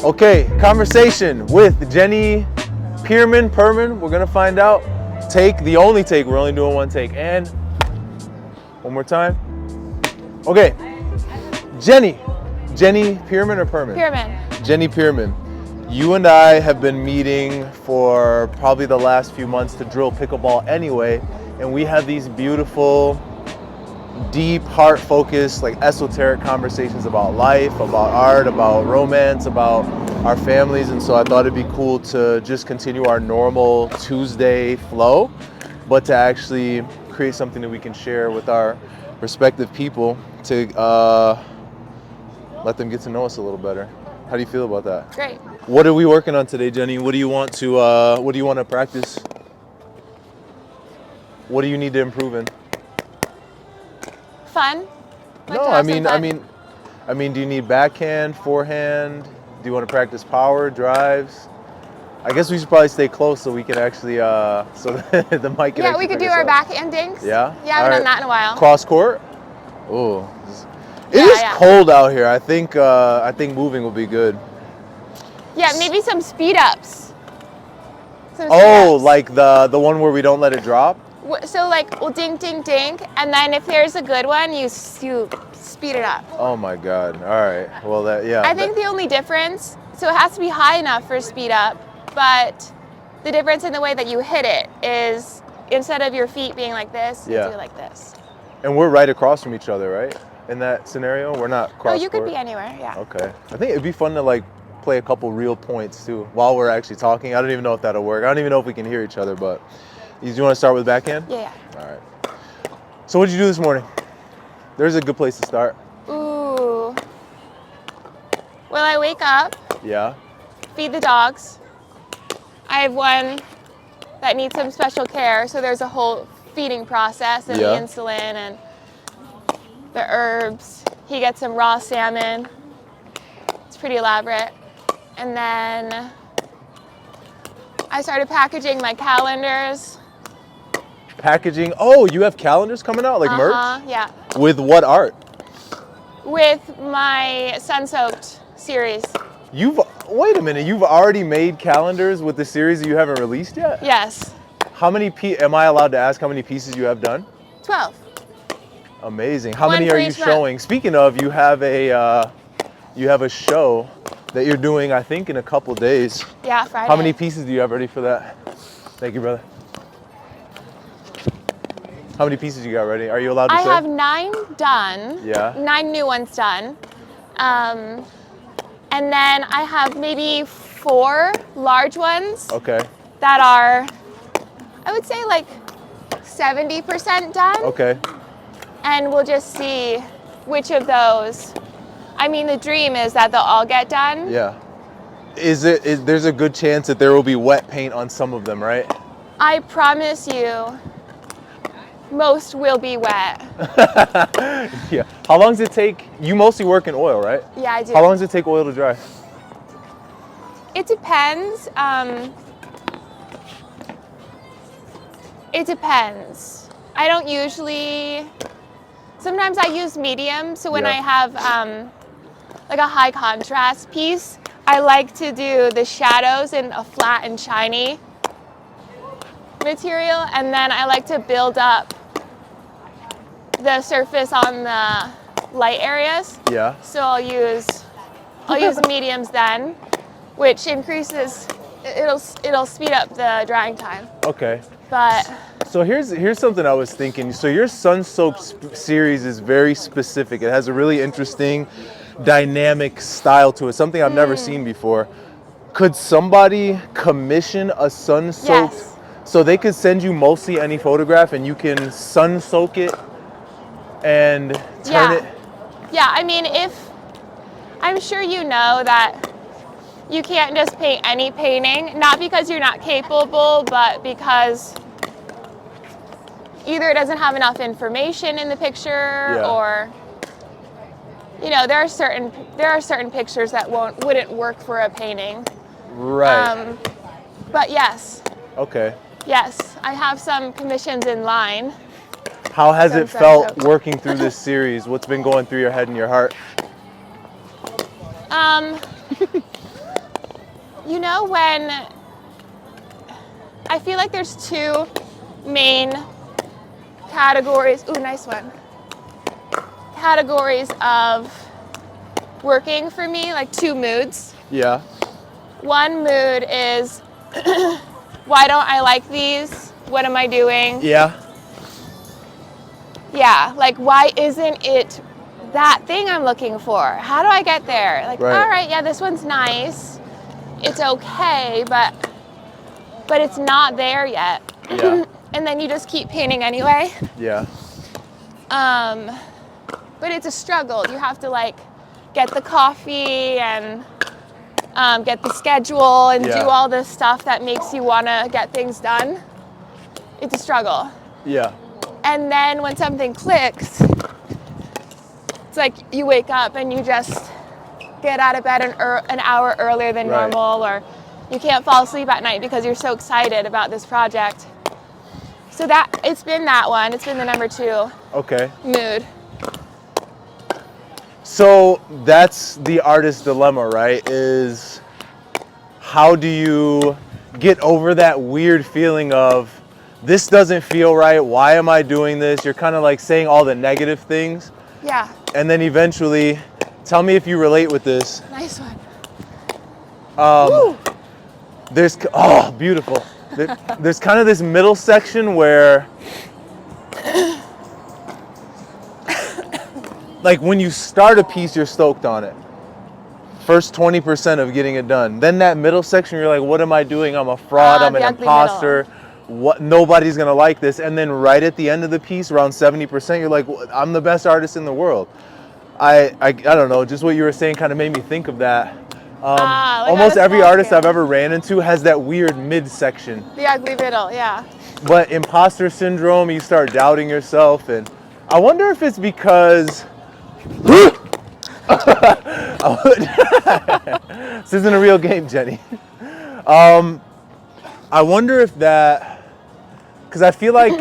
Okay, conversation with Jenni Pirmann. We're gonna find out. The only take. We're only doing one take. And one more time. Okay, Jenni Pirmann or Pirmann? Pirmann. Jenni Pirmann. You and I have been meeting for probably the last few months to drill pickleball anyway, and we have these beautiful, deep, heart-focused, like esoteric conversations about life, about art, about romance, about our families. And so I thought it'd be cool to just continue our normal Tuesday flow, but to actually create something that we can share with our respective people to let them get to know us a little better. How do you feel about that? Great. What are we working on today, Jenni? What do you want to practice? What do you need to improve in? Fun. No, I mean, do you need backhand, forehand? Do you want to practice power, drives? I guess we should probably stay close so we can actually, so the mic can. Yeah, we could do our backhand dinks. Yeah? Yeah, I haven't done that in a while. Cross court? Oh, it is cold out here. I think moving will be good. Yeah, maybe some speed ups. Like the one where we don't let it drop? So like, we'll dink, dink, dink, and then if there's a good one, you speed it up. Oh my God! All right. Well, I think the only difference, so it has to be high enough for speed up, but the difference in the way that you hit it is instead of your feet being like this, you do like this. And we're right across from each other, right? In that scenario, we're not cross. Oh, you could be anywhere. Yeah. Okay. I think it'd be fun to like play a couple real points too while we're actually talking. I don't even know if that'll work. I don't even know if we can hear each other, but. Do you want to start with backhand? Yeah. All right. So what did you do this morning? There's a good place to start. Ooh. Well, I wake up. Yeah. Feed the dogs. I have one that needs some special care, so there's a whole feeding process and the insulin and the herbs. He gets some raw salmon. It's pretty elaborate. And then I started packaging my calendars. Packaging? Oh, you have calendars coming out, like merch? Yeah. With what art? With my Sun-Soaked series. Wait a minute, you've already made calendars with the series that you haven't released yet? Yes. How many am I allowed to ask how many pieces you have done? 12. Amazing. How many are you showing? Speaking of, you have a show that you're doing, I think, in a couple days. Yeah, Friday. How many pieces do you have ready for that? Thank you, brother. How many pieces you got ready? Are you allowed to say? I have 9 done. Yeah. 9 new ones done. And then I have maybe 4 large ones. Okay. That are, I would say like 70% done. Okay. And we'll just see which of those. I mean, the dream is that they'll all get done. Yeah. There's a good chance that there will be wet paint on some of them, right? I promise you, most will be wet. Yeah. How long does it take? You mostly work in oil, right? Yeah, I do. How long does it take oil to dry? It depends. It depends. I don't usually. Sometimes I use medium. So when I have like a high contrast piece, I like to do the shadows in a flat and shiny material, and then I like to build up the surface on the light areas. Yeah. So I'll use mediums then, which increases. It'll speed up the drying time. Okay. But. So here's something I was thinking. So your Sun-Soaked series is very specific. It has a really interesting, dynamic style to it. Something I've never seen before. Could somebody commission a Sun-Soaked? Yes. So they could send you mostly any photograph, and you can Sun-Soak it and turn it. Yeah, I mean, I'm sure you know that you can't just paint any painting, not because you're not capable, but because either it doesn't have enough information in the picture, or there are certain pictures that wouldn't work for a painting. Right. But yes. Okay. Yes, I have some commissions in line. How has it felt working through this series? What's been going through your head and your heart? You know, when I feel like there's two main categories. Ooh, nice one. Categories of working for me, like two moods. Yeah. One mood is, why don't I like these? What am I doing? Yeah. Yeah, like why isn't it that thing I'm looking for? How do I get there? Like, Right. all right, yeah, this one's nice. It's okay, but it's not there yet. Yeah. And then you just keep painting anyway. Yeah. But it's a struggle. You have to like get the coffee and get the schedule and Yeah. do all this stuff that makes you want to get things done. It's a struggle. Yeah. And then when something clicks, it's like you wake up and you just get out of bed an hour earlier than Right. normal, or you can't fall asleep at night because you're so excited about this project. So that it's been that one. It's been the number 2 Okay. mood. So that's the artist dilemma, right? Is how do you get over that weird feeling of this doesn't feel right, why am I doing this? You're kind of like saying all the negative things. Yeah. And then eventually, tell me if you relate with this. Nice one. Um, there's, oh, beautiful. There's kind of this middle section where, like when you start a piece, you're stoked on it. First 20% of getting it done. Then that middle section, you're like, what am I doing? I'm a fraud, I'm an the ugly imposter. What? Nobody's gonna like this. And then right at the end of the piece, around 70%, you're like, I'm the best artist in the world. I don't know, just what you were saying kind of made me think of that. Almost every artist I've ever ran into has that weird mid-section. The ugly middle, yeah. But imposter syndrome, you start doubting yourself, and I wonder if it's because this isn't a real game, Jenny. I wonder if that, because I feel like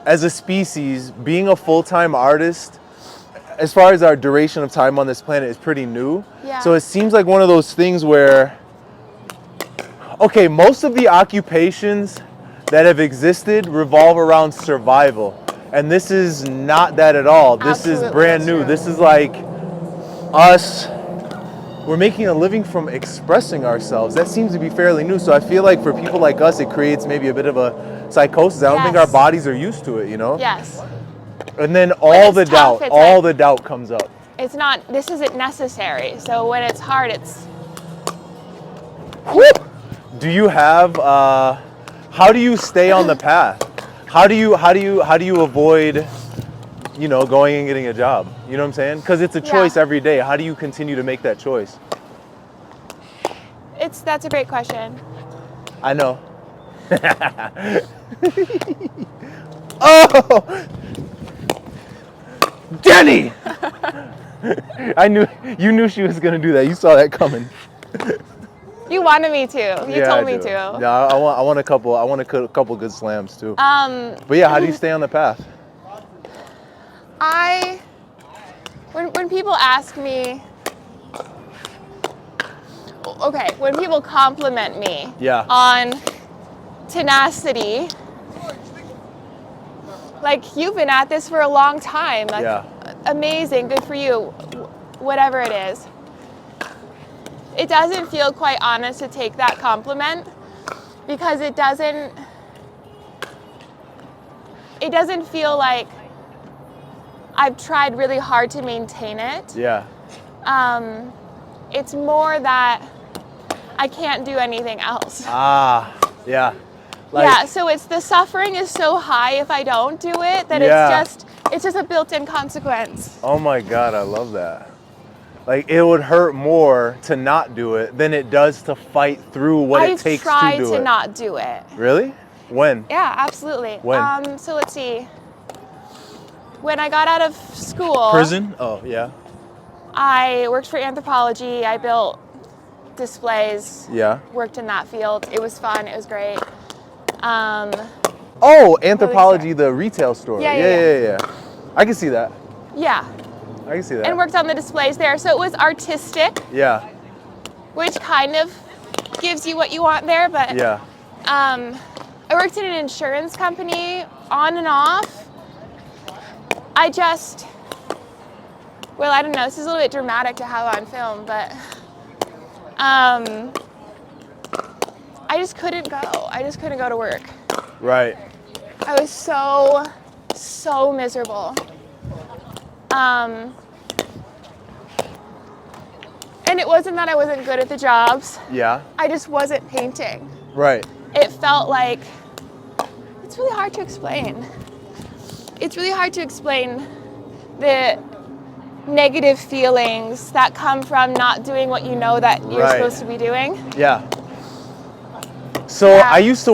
as a species, being a full-time artist, as far as our duration of time on this planet, is pretty new. Yeah. So it seems like one of those things where, okay, most of the occupations that have existed revolve around survival. And this is not that at all. This Absolutely, is brand that's new. true. This is like us, we're making a living from expressing ourselves. That seems to be fairly new. So I feel like for people like us, it creates maybe a bit of a psychosis. I don't think our Yes. bodies are used to it, you know? Yes. And then When all it's the tough, doubt, it's all like- the doubt comes up. It's not, this isn't necessary. So when it's hard, it's, Whoop! Do you have, how do you stay on the path? How do you avoid, you know, going and getting a job? You know what I'm saying? Because it's a choice Yeah. every day. How do you continue to make that choice? that's a great question. I know. Oh! Jenny! You knew she was gonna do that. You saw that coming. You wanted me to. You told me to. Yeah, I want a couple good slams too. Um, But yeah, how do you stay on the path? when people ask me, okay, when people compliment me Yeah. on tenacity, like you've been at this for a long time, like Yeah. amazing, good for you, whatever it is. It doesn't feel quite honest to take that compliment because it doesn't feel like I've tried really hard to maintain it. Yeah. It's more that I can't do anything else. Ah, yeah. Like, Yeah, so it's the suffering is so high if I don't do it that Yeah. it's just a built-in consequence. Oh my God, I love that. Like it would hurt more to not do it than it does to fight through what it takes to do it. I've tried to not do it. Really? When? Yeah, absolutely. When? So let's see. When I got out of school, Prison? Oh, yeah. I worked for anthropology. I built displays, Yeah. worked in that field. It was fun. It was great. Oh, Anthropology, the retail store. Yeah. I can see that. Yeah, I can see that. and worked on the displays there. So it was artistic. Yeah. which kind of gives you what you want there, but Yeah. I worked in an insurance company on and off. I don't know, this is a little bit dramatic to have on film, but I just couldn't go. I just couldn't go to work. Right. I was so miserable. And it wasn't that I wasn't good at the jobs. Yeah. I just wasn't painting. Right. It felt like, it's really hard to explain. It's really hard to explain the negative feelings that come from not doing what you know that you're Right. supposed to be doing. Yeah. So Yeah. I used to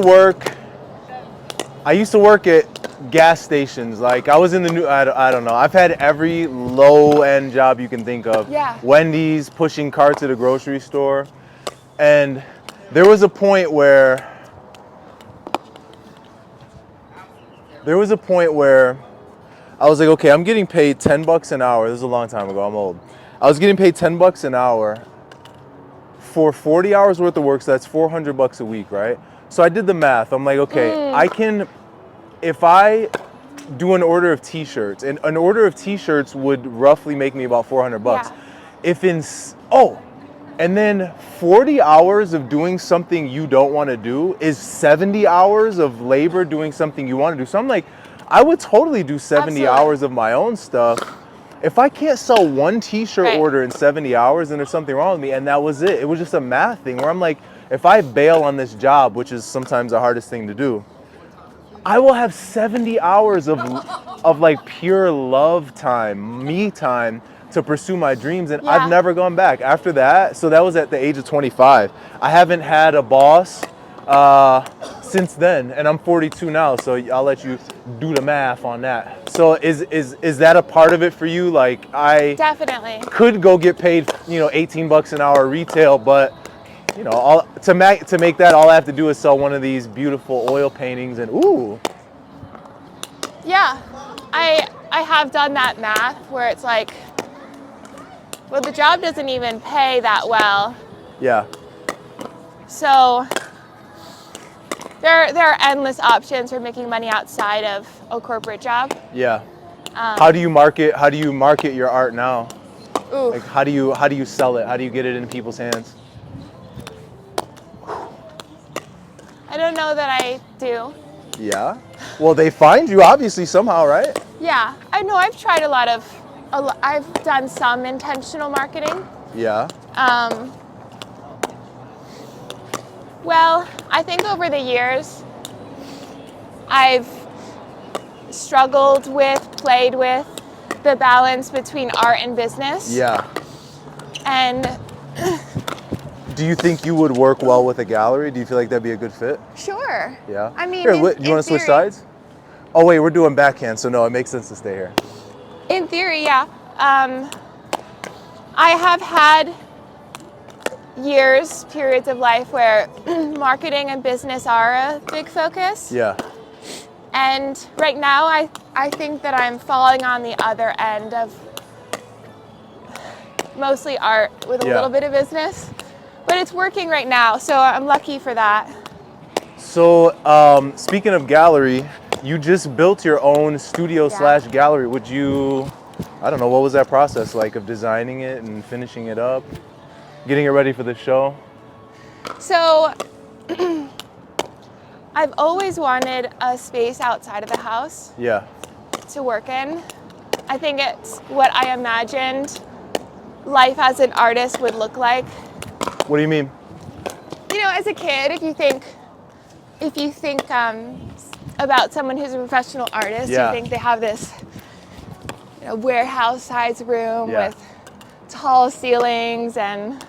work at gas stations. Like I was in the new, I don't know. I've had every low end job you can think of. Yeah. Wendy's, pushing carts at a grocery store. And there was a point where I was like, okay, I'm getting paid $10 an hour. This is a long time ago, I'm old. I was getting paid $10 an hour for 40 hours worth of work, so that's $400 a week, right? So I did the math. I'm like, okay, I can, if I do an order of t-shirts, and an order of t-shirts would roughly make me about $400. Yeah. And then 40 hours of doing something you don't want to do is 70 hours of labor doing something you want to do. So I'm like, I would totally do 70 Absolutely. hours of my own stuff. If I can't sell one t-shirt Right. order in 70 hours, then there's something wrong with me. And that was it. It was just a math thing where I'm like, if I bail on this job, which is sometimes the hardest thing to do, I will have 70 hours of like pure love time, me time to pursue my dreams. And Yeah. I've never gone back after that. So that was at the age of 25. I haven't had a boss since then, and I'm 42 now, so I'll let you do the math on that. So is that a part of it for you? Like I Definitely. could go get paid, $18 an hour retail, but to make that, all I have to do is sell one of these beautiful oil paintings, and ooh. Yeah, I have done that math where it's like, well, the job doesn't even pay that well. Yeah. So there are endless options for making money outside of a corporate job. Yeah. How do you market your art now? Ooh. Like how do you sell it? How do you get it in people's hands? I don't know that I do. Yeah. Well, they find you obviously somehow, right? Yeah, I know I've tried I've done some intentional marketing. Yeah. Well, I think over the years, I've played with the balance between art and business. Yeah. And Do you think you would work well with a gallery? Do you feel like that'd be a good fit? sure. Yeah. I mean, Here, in you want to switch theory- sides? Oh wait, we're doing backhand, so no, it makes sense to stay here. In theory, yeah. I have had periods of life where marketing and business are a big focus. Yeah. And right now, I think that I'm falling on the other end of mostly art with a Yeah. little bit of business. But it's working right now, so I'm lucky for that. So, speaking of gallery, you just built your own studio Yeah. / gallery. I don't know, what was that process like of designing it and finishing it up, getting it ready for the show? So I've always wanted a space outside of the house Yeah. to work in. I think it's what I imagined life as an artist would look like. What do you mean? As a kid, if you think about someone who's a professional artist, Yeah. you think they have this warehouse-sized room Yeah. with tall ceilings and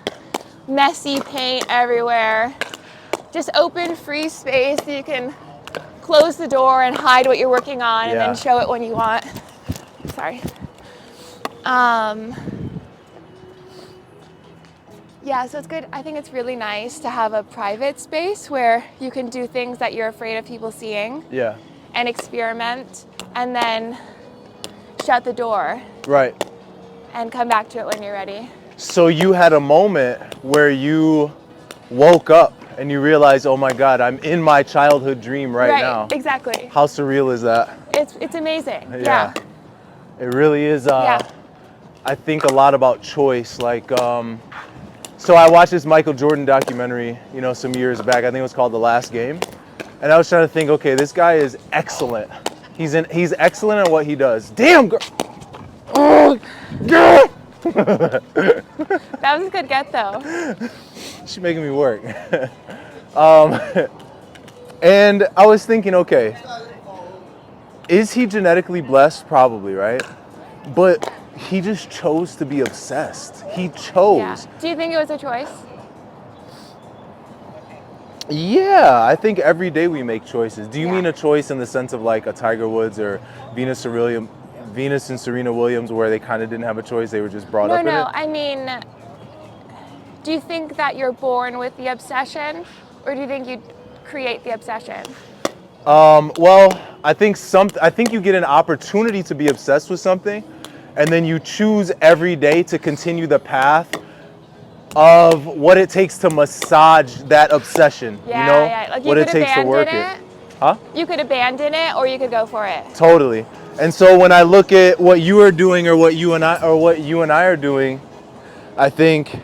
messy paint everywhere. Just open, free space that you can close the door and hide what you're working on and Yeah. then show it when you want. Sorry. Yeah, so it's good. I think it's really nice to have a private space where you can do things that you're afraid of people seeing Yeah. and experiment and then shut the door Right. and come back to it when you're ready. So you had a moment where you woke up and you realized, oh my God, I'm in my childhood dream right now. Right, exactly. How surreal is that? It's amazing. Yeah. It really is. Yeah. I think a lot about choice. Like, so I watched this Michael Jordan documentary, you know, some years back. I think it was called The Last Game. And I was trying to think, okay, this guy is excellent. He's excellent at what he does. Damn, girl. Oh, girl. That was a good get, though. She's making me work. And I was thinking, okay, is he genetically blessed? Probably, right? But he just chose to be obsessed. He chose. Yeah. Do you think it was a choice? Yeah, I think every day we make choices. Do you Yeah. mean a choice in the sense of like a Tiger Woods or Venus and Serena Williams, where they kind of didn't have a choice, they were just brought up in it? No, I mean, do you think that you're born with the obsession, or do you think you create the obsession? Well, I think you get an opportunity to be obsessed with something, and then you choose every day to continue the path of what it takes to massage that obsession. Yeah, you know, yeah. Like you what it could takes to work abandon it. Huh? You could abandon it, or you could go for it. Totally. And so when I look at what you are doing, or what you and I are doing, I think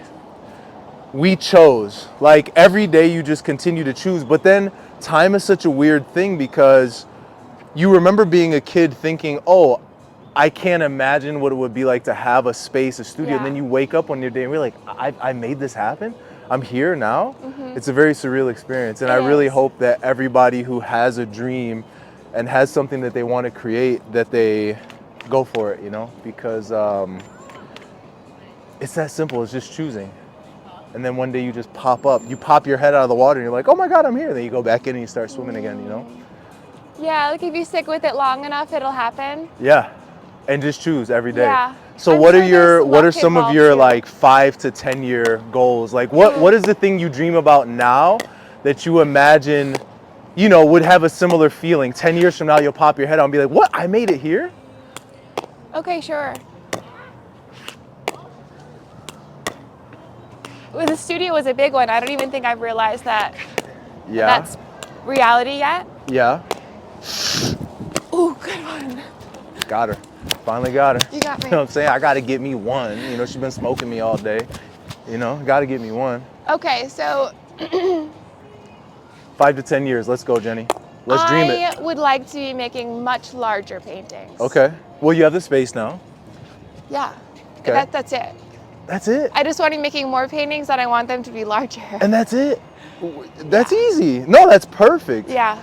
we chose. Like every day you just continue to choose. But then time is such a weird thing, because you remember being a kid thinking, oh, I can't imagine what it would be like to have a space, a studio. Yeah. And then you wake up one day and you're like, I made this happen. I'm here now. Mm-hmm. It's a very surreal experience. And It I really is. hope that everybody who has a dream and has something that they want to create, that they go for it, you know, because it's that simple. It's just choosing. And then one day you just pop up, you pop your head out of the water and you're like, oh my God, I'm here. Then you go back in and you start swimming again, you know? Yeah, like if you stick with it long enough, it'll happen. Yeah. And just choose every day. Yeah. So I'm what sure are there's what are luck some of involved your too. like 5 to 10 year goals? Like what is the thing you dream about now that you imagine, you know, would have a similar feeling? 10 years from now you'll pop your head out and be like, what? I made it here? Okay, sure. Well, the studio was a big one. I don't even think I've realized that Yeah. that's reality yet. Yeah. Ooh, good one. Got her. Finally got her. You got me. You know what I'm saying? I gotta get me one. You know, she's been smoking me all day. You know, gotta get me one. Okay, so 5 to 10 years. Let's go, Jenny. Let's dream it. I would like to be making much larger paintings. Okay. Well, you have the space now. Yeah. Okay. That's it. That's it. I just want to be making more paintings, and I want them to be larger. And that's it. That's easy. No, that's perfect. Yeah.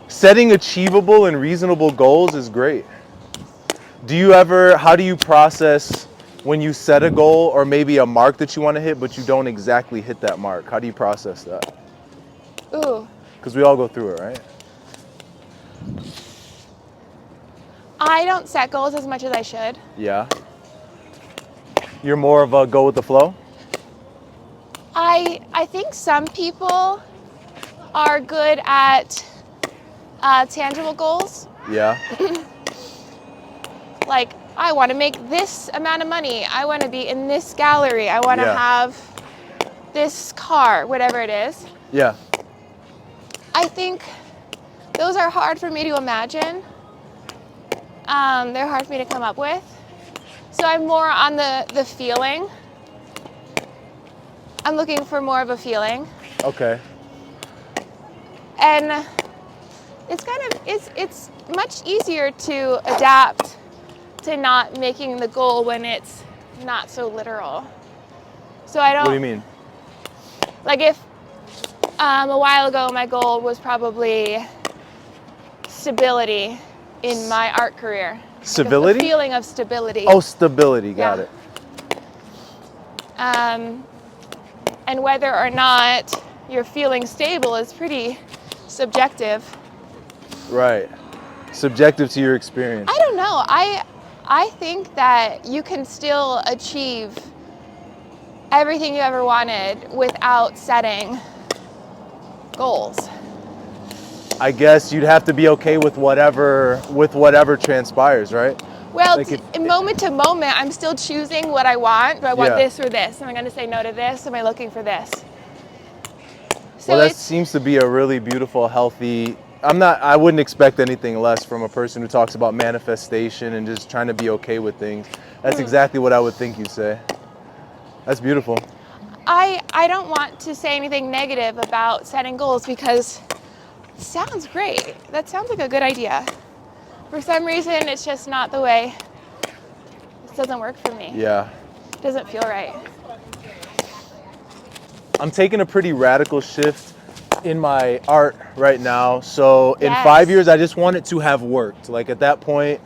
Setting achievable and reasonable goals is great. How do you process when you set a goal or maybe a mark that you want to hit, but you don't exactly hit that mark? How do you process that? Ooh. Because we all go through it, right? I don't set goals as much as I should. Yeah. You're more of a go with the flow? I think some people are good at tangible goals. Yeah. Like, I want to make this amount of money. I want to be in this gallery. I want to Yeah. have this car, whatever it is. Yeah. I think those are hard for me to imagine. They're hard for me to come up with. So I'm more on the feeling. I'm looking for more of a feeling. Okay. And it's much easier to adapt to not making the goal when it's not so literal. So I don't. What do you mean? Like if a while ago my goal was probably stability in my art career. Stability? The feeling of stability. Oh, stability. Got Yeah. it. And whether or not you're feeling stable is pretty subjective. Right. Subjective to your experience. I don't know. I think that you can still achieve everything you ever wanted without setting goals. I guess you'd have to be okay with whatever transpires, right? Well, Like moment to moment, I'm still choosing what I want. Do I want Yeah. this or this? Am I going to say no to this? Am I looking for this? So Well, that seems to be a really beautiful, healthy. I wouldn't expect anything less from a person who talks about manifestation and just trying to be okay with things. That's exactly what I would think you'd say. That's beautiful. I don't want to say anything negative about setting goals because it sounds great. That sounds like a good idea. For some reason, it's just not the way. This doesn't work for me. Yeah. It doesn't feel right. I'm taking a pretty radical shift in my art right now. So in Yes. 5 years, I just want it to have worked. Like at that point,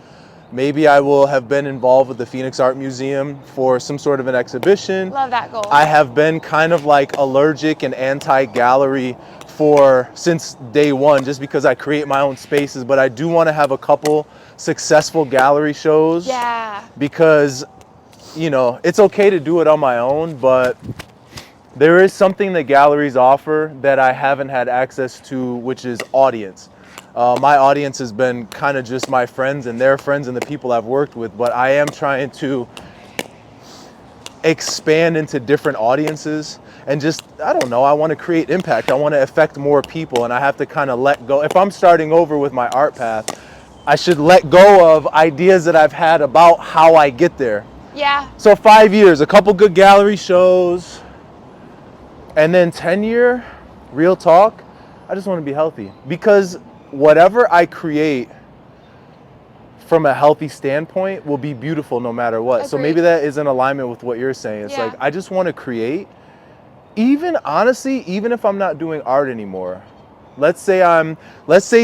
maybe I will have been involved with the Phoenix Art Museum for some sort of an exhibition. Love that goal. I have been kind of like allergic and anti-gallery since day one, just because I create my own spaces. But I do want to have a couple successful gallery shows. Yeah. Because, it's okay to do it on my own, but there is something that galleries offer that I haven't had access to, which is audience. My audience has been kind of just my friends and their friends and the people I've worked with, but I am trying to expand into different audiences and just, I don't know, I want to create impact. I want to affect more people, and I have to kind of let go. If I'm starting over with my art path, I should let go of ideas that I've had about how I get there. Yeah. So 5 years, a couple good gallery shows, and then 10-year, real talk, I just want to be healthy. Because whatever I create from a healthy standpoint will be beautiful no matter what. So maybe that is in alignment with what you're saying. It's like, I just want to create, even if I'm not doing art anymore. Let's say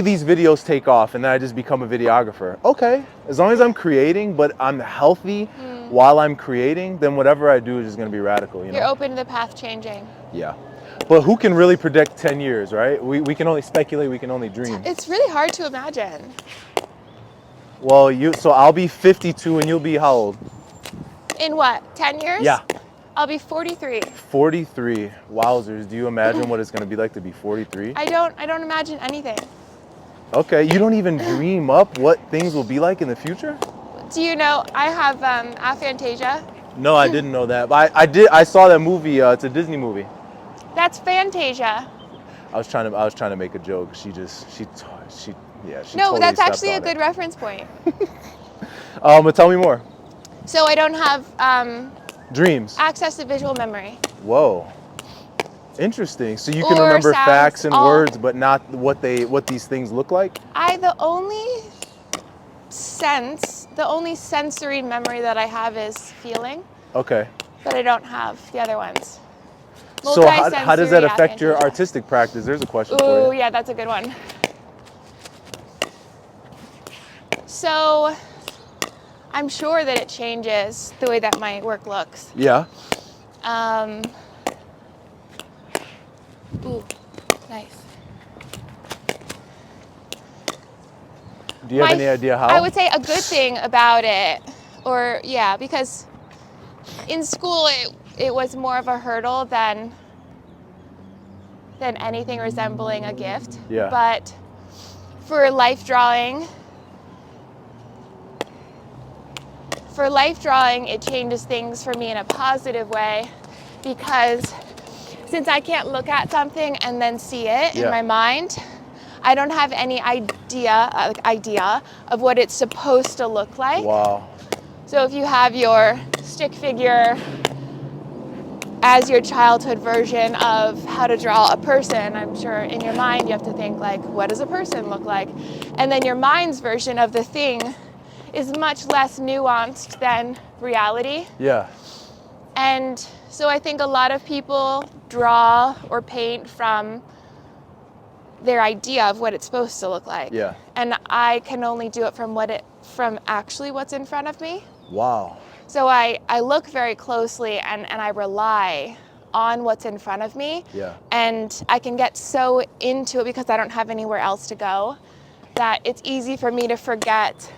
these videos take off and then I just become a videographer. Okay, as long as I'm creating, but I'm healthy while I'm creating, then whatever I do is just going to be radical. You're open to the path changing. Yeah. But who can really predict 10 years, right? We can only speculate, we can only dream. It's really hard to imagine. Well, so I'll be 52 and you'll be how old? In what, 10 years? Yeah. I'll be 43. 43. Wowzers. Do you imagine what it's going to be like to be 43? I don't imagine anything. Okay. You don't even dream up what things will be like in the future? Do you know I have aphantasia? No, I didn't know that. But I saw that movie. It's a Disney movie. That's Fantasia. I was trying to make a joke. She No, totally that's stepped actually a on good reference point. But tell me more. So I don't have Dreams. access to visual memory. Whoa. Interesting. So you can Or remember sounds, facts and words, but not what these things look like? The only sensory memory that I have is feeling. Okay. But I don't have the other ones. So how does that affect your Multisensory artistic practice? There's a question aphantasia. for Ooh, you. yeah, that's a good one. So I'm sure that it changes the way that my work looks. Yeah. Ooh, nice. Do you have any idea how? I would say a good thing about it, because in school it was more of a hurdle than anything resembling a gift. Yeah. But for life drawing, it changes things for me in a positive way, because since I can't look at something and then see it in my mind, I don't have any idea of what it's supposed to look like. Wow. So if you have your stick figure as your childhood version of how to draw a person, I'm sure in your mind you have to think like, what does a person look like? And then your mind's version of the thing is much less nuanced than reality. Yeah. And so I think a lot of people draw or paint from their idea of what it's supposed to look like. Yeah. And I can only do it from actually what's in front of me. Wow. So I look very closely and I rely on what's in front of me. Yeah. And I can get so into it because I don't have anywhere else to go that it's easy for me to forget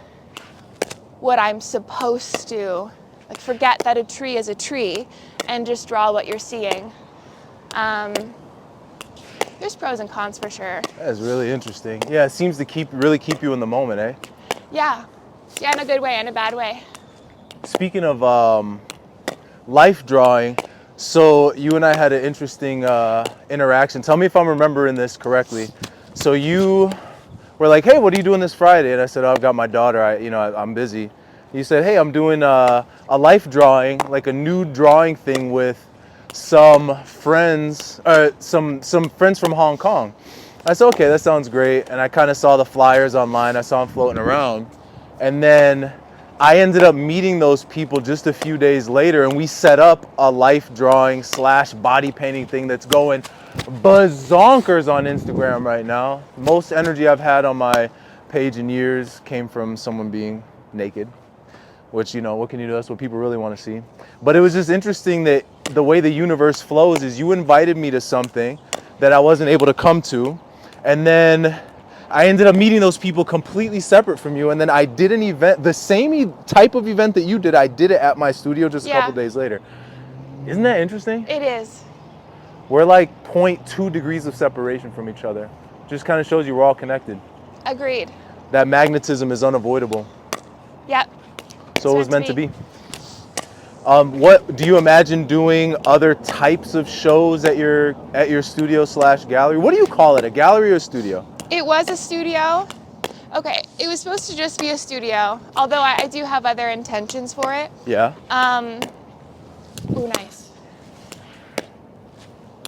what I'm supposed to, like forget that a tree is a tree and just draw what you're seeing. There's pros and cons for sure. That's really interesting. Yeah, it seems to really keep you in the moment, eh? Yeah. Yeah, in a good way and a bad way. Speaking of life drawing, so you and I had an interesting interaction. Tell me if I'm remembering this correctly. So you were like, "Hey, what are you doing this Friday?" And I said, "Oh, I've got my daughter. I'm busy." You said, "Hey, I'm doing a life drawing, like a nude drawing thing with some friends, some friends from Hong Kong." I said, "Okay, that sounds great." And I kind of saw the flyers online. I saw them floating around, and then I ended up meeting those people just a few days later, and we set up a life drawing / body painting thing that's going bazonkers on Instagram right now. Most energy I've had on my page in years came from someone being naked, which, what can you do? That's what people really want to see. But it was just interesting that the way the universe flows is you invited me to something that I wasn't able to come to, and then I ended up meeting those people completely separate from you, and then I did an event, the same type of event that you did, I did it at my studio just a couple days later. Isn't that interesting? It is. We're like 0.2 degrees of separation from each other. Just kind of shows you we're all connected. Agreed. That magnetism is unavoidable. Yep. So it was meant to be. What do you imagine doing other types of shows at your studio / gallery? What do you call it? A gallery or a studio? It was a studio. Okay, it was supposed to just be a studio, although I do have other intentions for it. Yeah. Ooh, nice.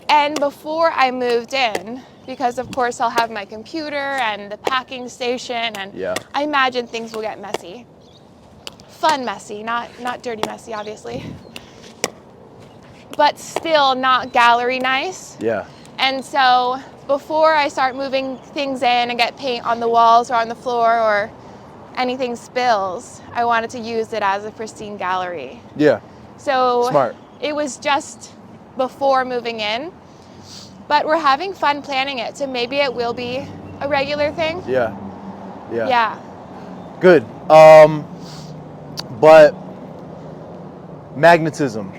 And before I moved in, because of course I'll have my computer and the packing station, and I imagine things will get messy. Fun messy, not dirty messy, obviously. But still not gallery nice. Yeah. And so before I start moving things in and get paint on the walls or on the floor or anything spills, I wanted to use it as a pristine gallery. Yeah. So smart. It was just before moving in, but we're having fun planning it, so maybe it will be a regular thing. Yeah. Good. But magnetism.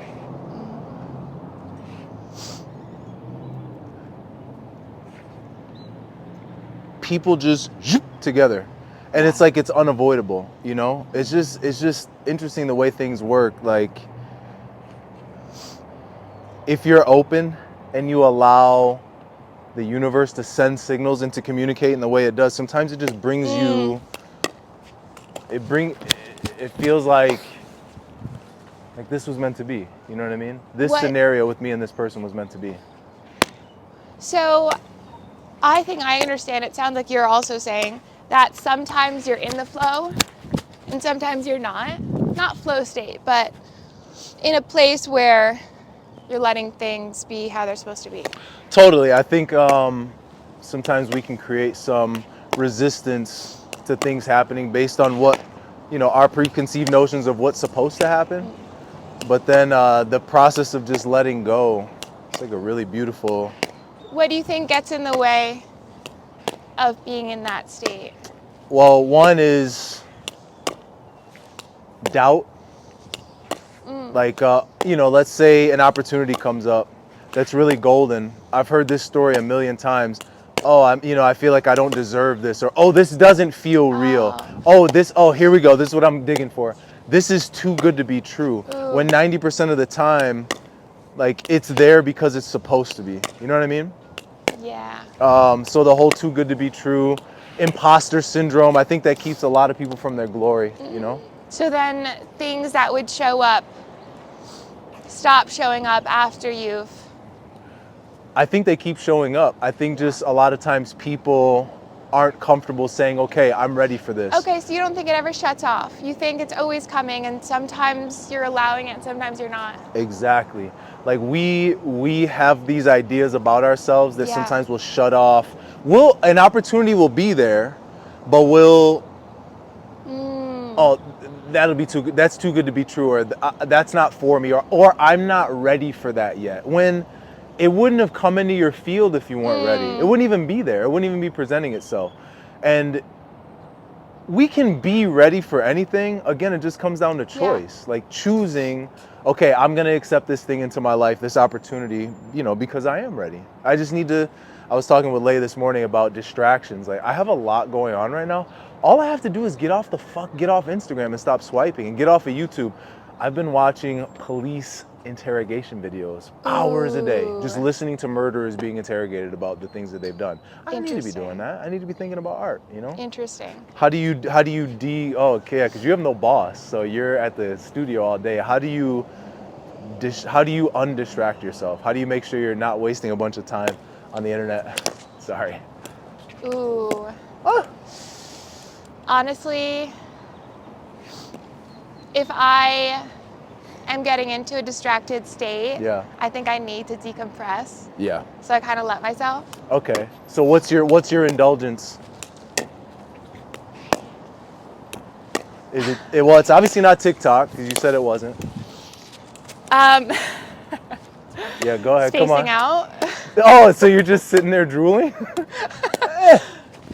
People just together, and it's like it's unavoidable. It's just interesting the way things work. Like, if you're open and you allow the universe to send signals and to communicate in the way it does, sometimes it just brings you. It feels like this was meant to be. You know what I mean? This scenario with me and this person was meant to be. So I think I understand. It sounds like you're also saying that sometimes you're in the flow and sometimes you're not. Not flow state, but in a place where you're letting things be how they're supposed to be. Totally. I think sometimes we can create some resistance to things happening based on what, our preconceived notions of what's supposed to happen. But then the process of just letting go, it's like a really beautiful. What do you think gets in the way of being in that state? Well, one is doubt. Like, let's say an opportunity comes up that's really golden. I've heard this story a million times. Oh, I feel like I don't deserve this, or oh, this doesn't feel real. Oh, here we go. This is what I'm digging for. This is too good to be true. Ooh. When 90% of the time, like, it's there because it's supposed to be. You know what I mean? Yeah. So the whole too good to be true, imposter syndrome, I think that keeps a lot of people from their glory, So then things that would show up, stop showing up after you've... I think they keep showing up. I think just a lot of times people aren't comfortable saying, okay, I'm ready for this. Okay, so you don't think it ever shuts off. You think it's always coming, and sometimes you're allowing it and sometimes you're not. Exactly. Like, we have these ideas about ourselves that sometimes will shut off. An opportunity will be there, but oh, that'll be too good. That's too good to be true, or that's not for me, or I'm not ready for that yet. When it wouldn't have come into your field if you weren't ready. It wouldn't even be there. It wouldn't even be presenting itself. And we can be ready for anything. Again, it just comes down to choice. Like choosing, okay, I'm going to accept this thing into my life, this opportunity, because I am ready. I just need to I was talking with Lay this morning about distractions. Like, I have a lot going on right now. All I have to do is get off Instagram and stop swiping and get off of YouTube. I've been watching police interrogation videos hours a day, just listening to murderers being interrogated about the things that they've done. I don't need to be doing that. I need to be thinking about art, you know? Interesting. How do you oh, okay, yeah, because you have no boss, so you're at the studio all day. How do you undistract yourself? How do you make sure you're not wasting a bunch of time on the internet? Sorry. Ooh. Ah. Honestly, if I am getting into a distracted state, Yeah. I think I need to decompress. Yeah. So I kind of let myself. Okay. So what's your indulgence? Is it well, it's obviously not TikTok, because you said it wasn't. Yeah, go ahead. Come on. Spacing out. Oh, so you're just sitting there drooling?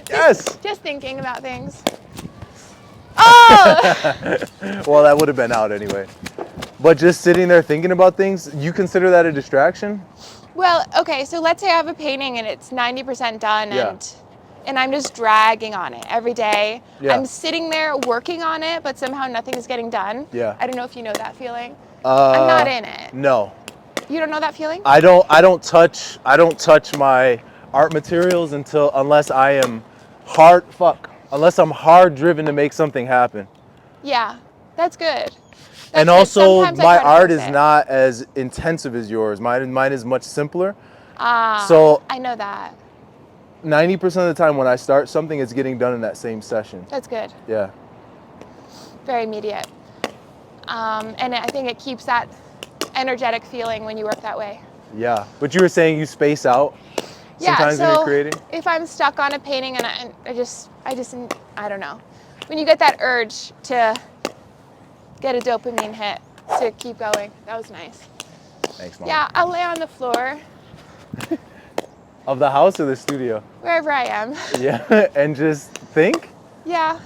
Yes. Just thinking about things. Oh! Well, that would have been out anyway. But just sitting there thinking about things, you consider that a distraction? Well, okay, so let's say I have a painting and it's 90% done, and I'm just dragging on it every day. Yeah. I'm sitting there working on it, but somehow nothing is getting done. Yeah. I don't know if you know that feeling. I'm not in it. No. You don't know that feeling? I don't touch my art materials unless I'm hard driven to make something happen. Yeah, that's good. And also, my art is not as intensive as yours. Mine is much simpler. So I know that. 90% of the time when I start something, it's getting done in that same session. That's good. Yeah. Very immediate. And I think it keeps that energetic feeling when you work that way. Yeah. But you were saying you space out sometimes when you're creating? If I'm stuck on a painting and I don't know. When you get that urge to get a dopamine hit to keep going, that was nice. Thanks, Mom. Yeah, I'll lay on the floor. Of the house or the studio? Wherever I am. Yeah, and just think? Yeah.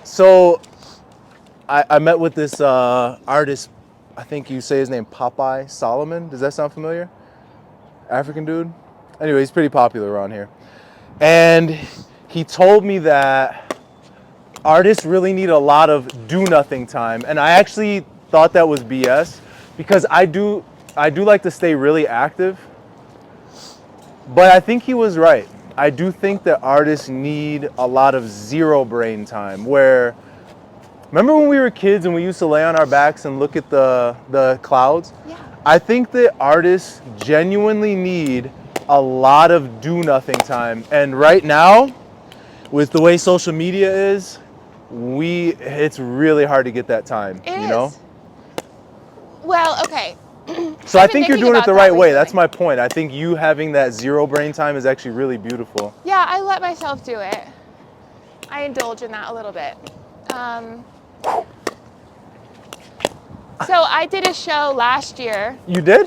So, I met with this artist, I think you say his name, Popeye Solomon. Does that sound familiar? African dude? Anyway, he's pretty popular around here. And he told me that artists really need a lot of do-nothing time. And I actually thought that was BS, because I do like to stay really active. But I think he was right. I do think that artists need a lot of zero brain time, where, remember when we were kids and we used to lay on our backs and look at the clouds? Yeah. I think that artists genuinely need a lot of do-nothing time. And right now, with the way social media is, it's really hard to get that time, you know? Well, okay. So I think you're doing it the right way. That's my point. I think you having that zero brain time is actually really beautiful. Yeah, I let myself do it. I indulge in that a little bit. So I did a show last year. You did?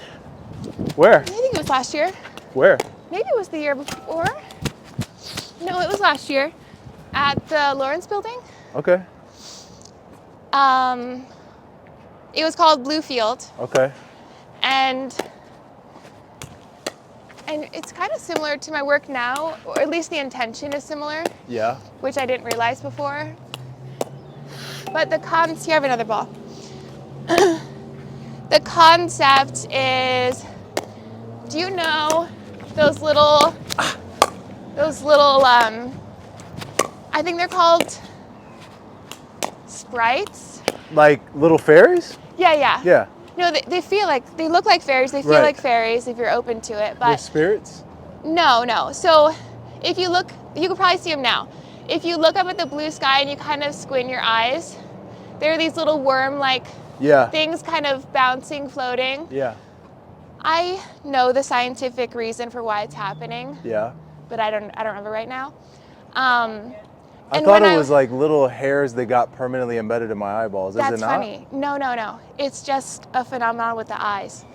Where? I think it was last year. Where? Maybe it was the year before. No, it was last year at the Lawrence Building. Okay. It was called Blue Field. Okay. And it's kind of similar to my work now, or at least the intention is similar. Yeah. Which I didn't realize before. But here I have another ball. The concept is, do you know those little, I think they're called sprites? Like little fairies? Yeah. Yeah. No, they look like fairies. They feel like fairies if you're open to it. But they're spirits? No. So if you look, you can probably see them now. If you look up at the blue sky and you kind of squint your eyes, there are these little worm-like things kind of bouncing, floating. Yeah. I know the scientific reason for why it's happening. Yeah. But I don't remember right now. I thought it was like little hairs that got permanently embedded in my eyeballs. Is it not? That's funny. No. It's just a phenomenon with the eyes.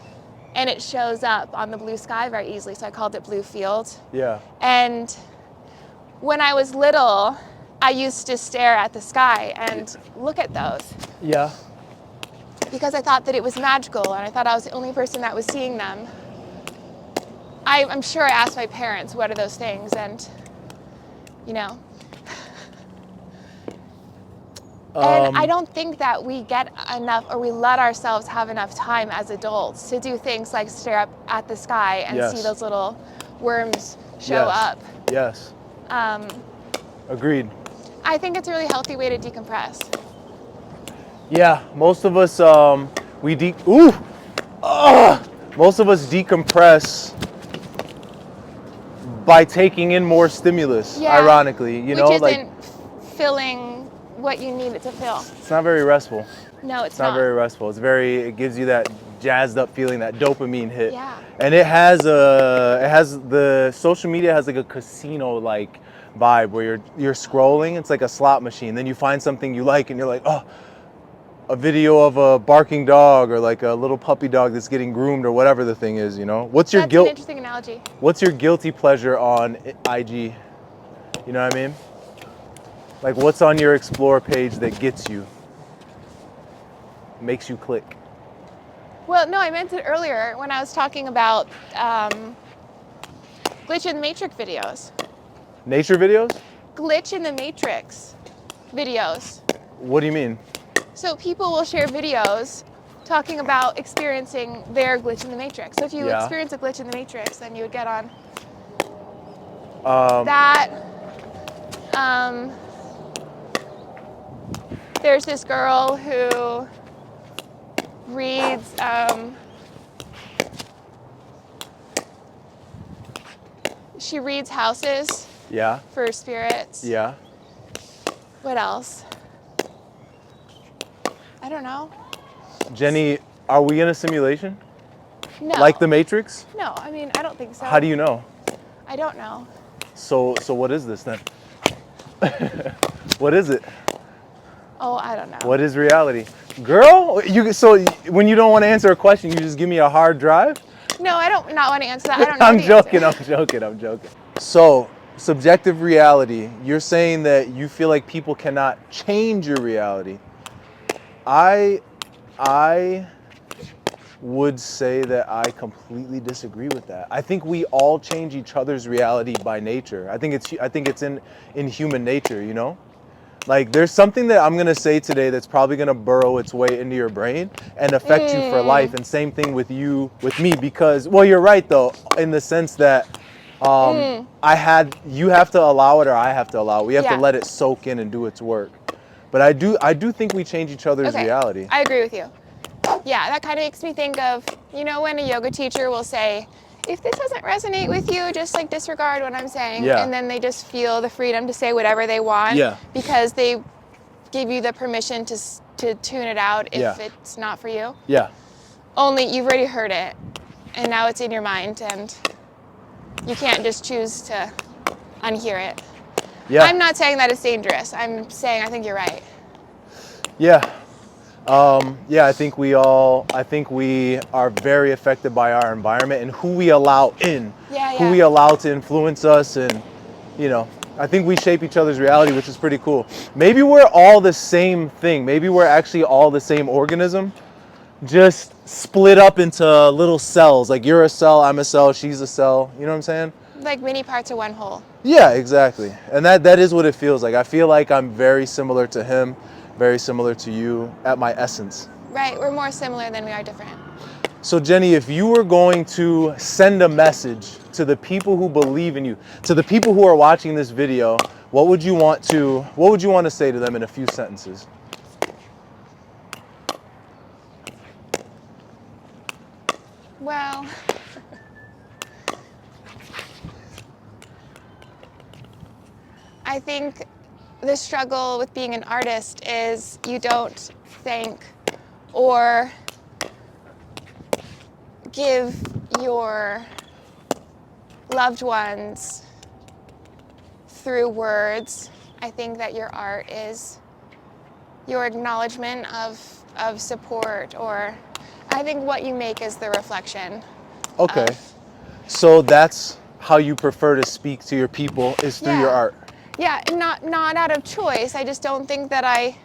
And it shows up on the blue sky very easily, so I called it Blue Field. Yeah. And when I was little, I used to stare at the sky and look at those. Yeah. Because I thought that it was magical, and I thought I was the only person that was seeing them. I'm sure I asked my parents, what are those things? And, you know. And I don't think that we get enough, or we let ourselves have enough time as adults to do things like stare up at the sky and see those little worms show up. Yes. Agreed. I think it's a really healthy way to decompress. Yeah, most of us most of us decompress by taking in more stimulus. Ironically, you know, which isn't filling what you need it to fill. It's not very restful. No, it's not very restful. It gives you that jazzed up feeling, that dopamine hit. Yeah. And the social media has like a casino like vibe where you're scrolling. It's like a slot machine. Then you find something you like and you're like, oh, a video of a barking dog or like a little puppy dog that's getting groomed or whatever the thing is, you know? That's an interesting analogy. What's your guilty pleasure on IG? You know what I mean? Like, what's on your Explore page that gets you, makes you click? Well, no, I meant it earlier when I was talking about glitch in the matrix videos. Nature videos? Glitch in the matrix videos. What do you mean? So people will share videos talking about experiencing their glitch in the matrix. So if you experience a glitch in the matrix, then you would get on that. There's this girl who reads she reads houses for spirits. Yeah. What else? I don't know. Jenny, are we in a simulation? No. Like the Matrix? No, I mean, I don't think so. How do you know? I don't know. So what is this then? What is it? Oh, I don't know. What is reality? Girl, so when you don't want to answer a question, you just give me a hard drive? No, I don't not want to answer that. I don't know. I'm joking. So, subjective reality, you're saying that you feel like people cannot change your reality. I would say that I completely disagree with that. I think we all change each other's reality by nature. I think it's in human nature, you know? Like, there's something that I'm gonna say today that's probably gonna burrow its way into your brain and affect you for life. And same thing with me, because, well, you're right though, in the sense that you have to allow it, or I have to allow it. We have to let it soak in and do its work. But I do think we change each other's reality. I agree with you. Yeah, that kind of makes me think of, you know, when a yoga teacher will say, if this doesn't resonate with you, just like disregard what I'm saying. Yeah. And then they just feel the freedom to say whatever they want. Yeah. Because they give you the permission to tune it out if it's not for you. Yeah. Only you've already heard it, and now it's in your mind, and you can't just choose to unhear it. Yeah. I'm not saying that it's dangerous. I'm saying I think you're right. Yeah. I think we are very affected by our environment and who we allow in, who we allow to influence us, and, you know, I think we shape each other's reality, which is pretty cool. Maybe we're all the same thing. Maybe we're actually all the same organism, just split up into little cells. Like, you're a cell, I'm a cell, she's a cell. You know what I'm saying? Like many parts of one whole. Yeah, exactly. And that is what it feels like. I feel like I'm very similar to him, very similar to you at my essence. Right, we're more similar than we are different. So Jenny, if you were going to send a message to the people who believe in you, to the people who are watching this video, what would you want to say to them in a few sentences? Well, I think the struggle with being an artist is you don't thank or give your loved ones through words. I think that your art is your acknowledgement of support, or I think what you make is the reflection. Okay. So that's how you prefer to speak to your people, is through your art. Yeah, not out of choice. I just don't think that I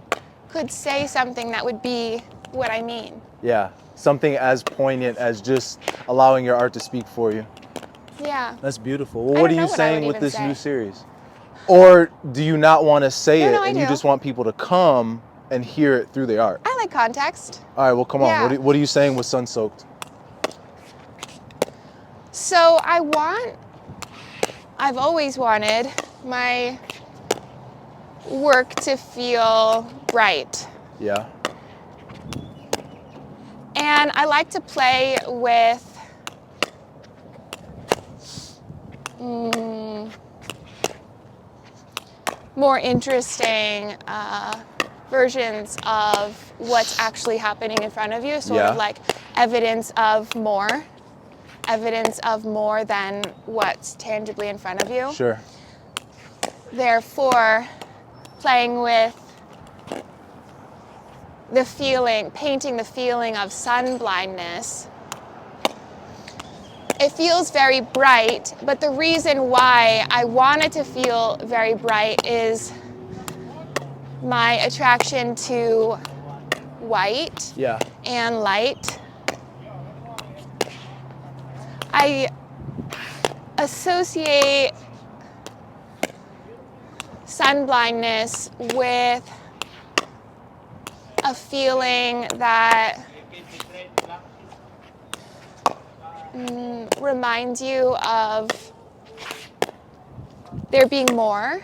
could say something that would be what I mean. Yeah, something as poignant as just allowing your art to speak for you. Yeah. That's beautiful. Well, I what don't are know you what I would saying with even this new say. series? Or do you not want to say it No, I and you do. just want people to come and hear it through the art? I like context. All right, well, come on. Yeah. What are you saying with sun soaked? So I've always wanted my work to feel bright. Yeah. And I like to play with more interesting versions of what's actually happening in front of you, sort of like evidence of more than what's tangibly in front of you. Sure. Therefore, playing with the feeling, painting the feeling of sun blindness, it feels very bright, but the reason why I want it to feel very bright is my attraction to white and light. I associate sun blindness with a feeling that reminds you of there being more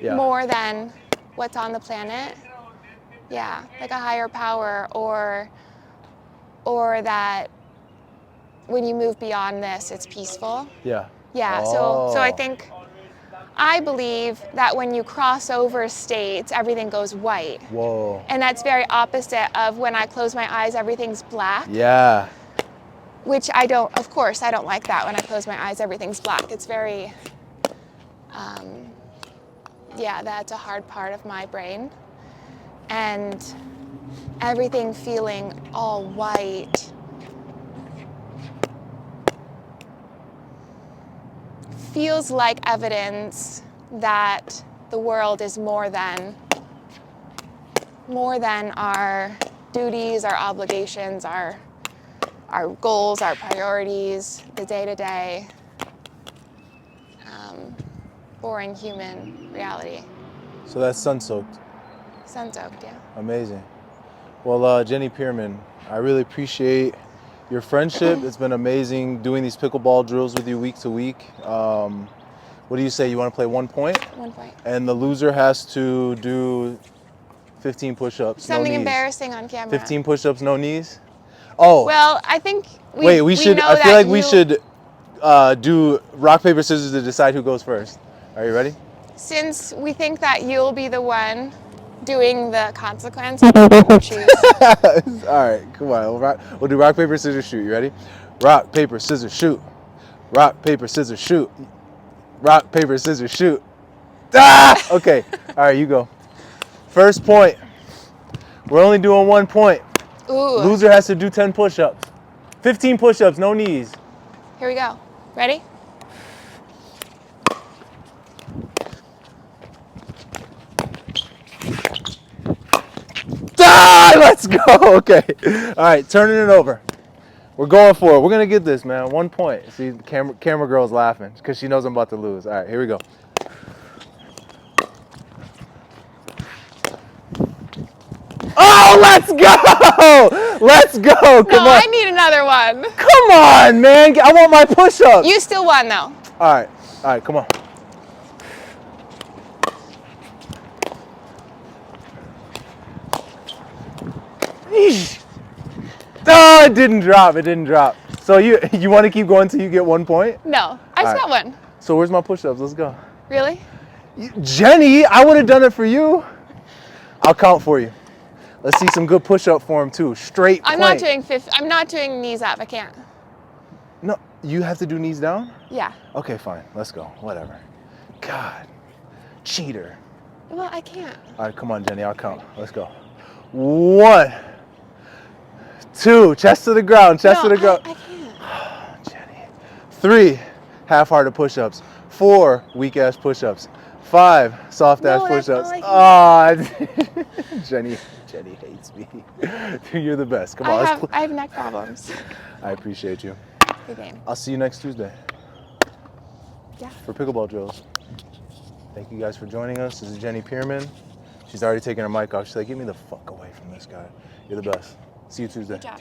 than what's on the planet. Yeah, like a higher power, or that when you move beyond this, it's peaceful. Yeah. Yeah. Oh. So I believe that when you cross over states, everything goes white. Whoa. And that's very opposite of when I close my eyes, everything's black. Yeah. Which I don't like that. When I close my eyes, everything's black. It's very, that's a hard part of my brain. And everything feeling all white feels like evidence that the world is more than our duties, our obligations, our goals, our priorities, the day-to-day, boring human reality. So that's sun-soaked. Sun-soaked, yeah. Amazing. Well, Jenni Pirmann, I really appreciate your friendship. It's been amazing doing these pickleball drills with you week to week. What do you say? You want to play 1 point? 1 point. And the loser has to do 15 push-ups. Something no knees. embarrassing on camera. 15 push-ups, no knees? Oh. Well, I think we should. I feel like we should do rock, paper, scissors to decide who goes first. Are you ready? Since we think that you'll be the one doing the consequence, we'll choose. All right, come on. We'll do rock, paper, scissors, shoot. You ready? Rock, paper, scissors, shoot. Rock, paper, scissors, shoot. Rock, paper, scissors, shoot. Ah! Okay. All right, you go. First point. We're only doing 1 point. Ooh. Loser has to do 10 push-ups. 15 push-ups, no knees. Here we go. Ready? Ah, let's go. Okay. All right, turning it over. We're going for it. We're going to get this, man. 1 point. See, the camera girl's laughing because she knows I'm about to lose. All right, here we go. Oh, let's go! Let's go! Come on. I need another one. Come on, man. I want my push-up. You still won, though. All right, come on. Oh, it didn't drop. So you want to keep going until you get 1 point? No, I just got one. So where's my push-ups? Let's go. Really? Jenni, I would have done it for you. I'll count for you. Let's see some good push-up form too. Straight plank. I'm not doing knees up. I can't. No, you have to do knees down? Yeah. Okay, fine. Let's go. Whatever. God, cheater. Well, I can't. All right, come on, Jenni. I'll count. Let's go. 1, 2, chest to the ground, chest to the ground. I can't. Jenni. 3, half-hearted push-ups. 4, weak-ass push-ups. 5, soft-ass push-ups. Jenni hates me. Dude, you're the best. Come on. I have neck problems. I appreciate you. Good game. I'll see you next Tuesday. Yeah. For pickleball drills. Thank you guys for joining us. This is Jenni Pirmann. She's already taken her mic off. She's like, get me the fuck away from this guy. You're the best. See you Tuesday. Good job.